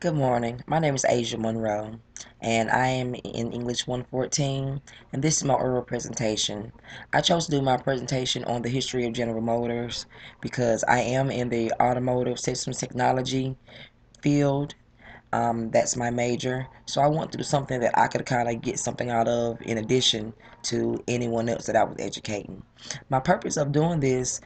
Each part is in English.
Good morning. My name is Asia Monroe, and I am in English 114, and this is my oral presentation. I chose to do my presentation on the history of General Motors because I am in the automotive systems technology field. That's my major, so I want to do something that I could kind of get something out of in addition to anyone else that I was educating. My purpose of doing this,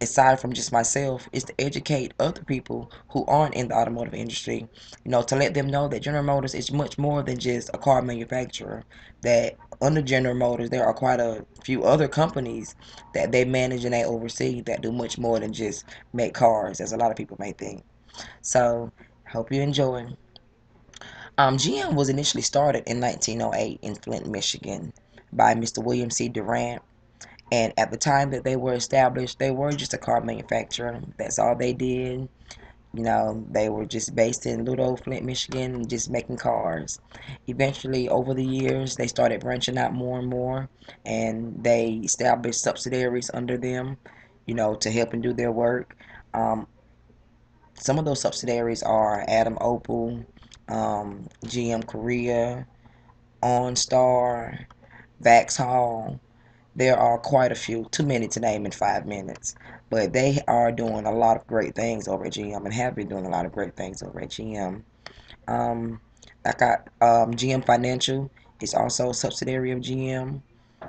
aside from just myself, is to educate other people who aren't in the automotive industry, to let them know that General Motors is much more than just a car manufacturer. That under General Motors, there are quite a few other companies that they manage and they oversee that do much more than just make cars, as a lot of people may think. So, hope you enjoy. GM was initially started in 1908 in Flint, Michigan by Mr. William C. Durant. And at the time that they were established, they were just a car manufacturer. That's all they did. They were just based in little old Flint, Michigan, and just making cars. Eventually, over the years, they started branching out more and more, and they established subsidiaries under them, to help and do their work. Um, some of those subsidiaries are Adam Opel, GM Korea, OnStar, Vauxhall. There are quite a few, too many to name in 5 minutes, but they are doing a lot of great things over at GM and have been doing a lot of great things over at GM. Um, I got GM Financial is also a subsidiary of GM.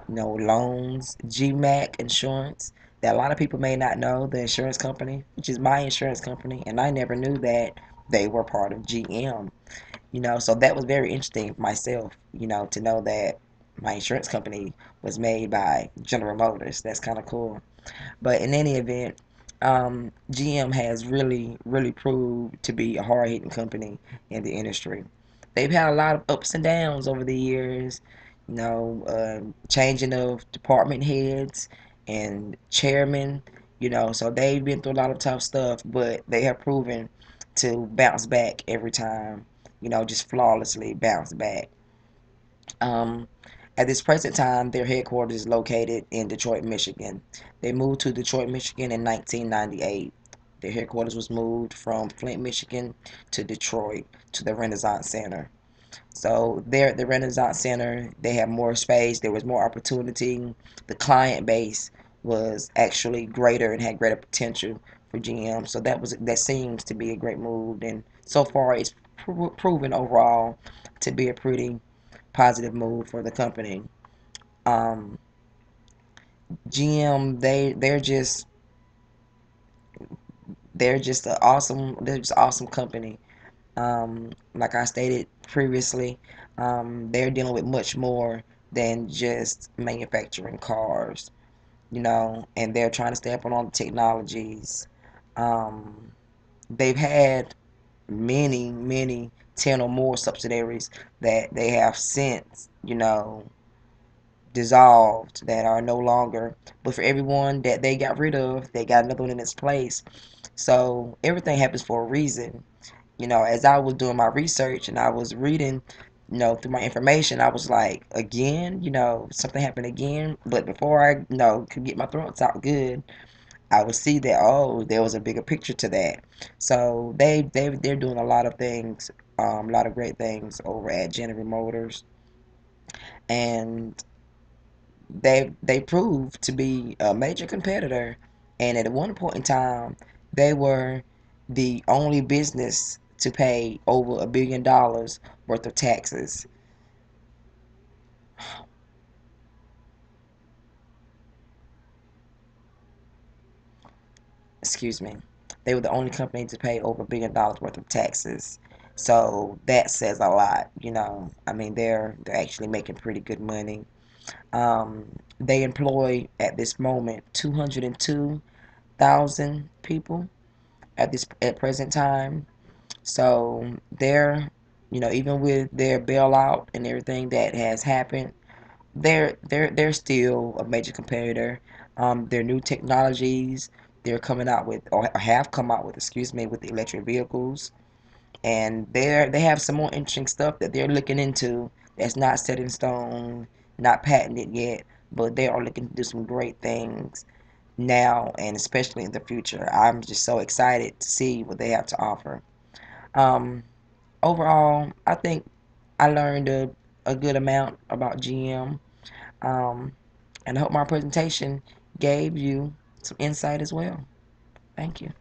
Loans, GMAC Insurance, that a lot of people may not know, the insurance company, which is my insurance company, and I never knew that they were part of GM. So that was very interesting for myself, to know that my insurance company was made by General Motors. That's kind of cool. But in any event, GM has really, really proved to be a hard hitting company in the industry. They've had a lot of ups and downs over the years, changing of department heads and chairmen, so they've been through a lot of tough stuff, but they have proven to bounce back every time, just flawlessly bounce back. Um, at this present time, their headquarters is located in Detroit, Michigan. They moved to Detroit, Michigan in 1998. Their headquarters was moved from Flint, Michigan to Detroit to the Renaissance Center. So there at the Renaissance Center, they have more space. There was more opportunity. The client base was actually greater and had greater potential for GM. So that seems to be a great move. And so far, it's proven overall to be a pretty positive move for the company. Um, GM, they're just awesome company. Like I stated previously, they're dealing with much more than just manufacturing cars, and they're trying to stay up on all the technologies. Um, they've had many, many 10 or more subsidiaries that they have since, dissolved, that are no longer. But for everyone that they got rid of, they got another one in its place. So everything happens for a reason. As I was doing my research and I was reading, through my information, I was like, again, something happened again. But before I, could get my throats out good, I would see that, oh, there was a bigger picture to that. So they're doing a lot of things, a lot of great things over at General Motors, and they proved to be a major competitor. And at one point in time, they were the only business to pay over $1 billion worth of taxes. Excuse me. They were the only company to pay over $1 billion worth of taxes. So that says a lot. I mean, they're actually making pretty good money. They employ at this moment 202,000 people at present time. So even with their bailout and everything that has happened, they're still a major competitor. Their new technologies they're coming out with, or have come out with, excuse me, with the electric vehicles, and they have some more interesting stuff that they're looking into that's not set in stone, not patented yet, but they are looking to do some great things now and especially in the future. I'm just so excited to see what they have to offer. Um, Overall, I think I learned a good amount about GM, um, and I hope my presentation gave you some insight as well. Thank you.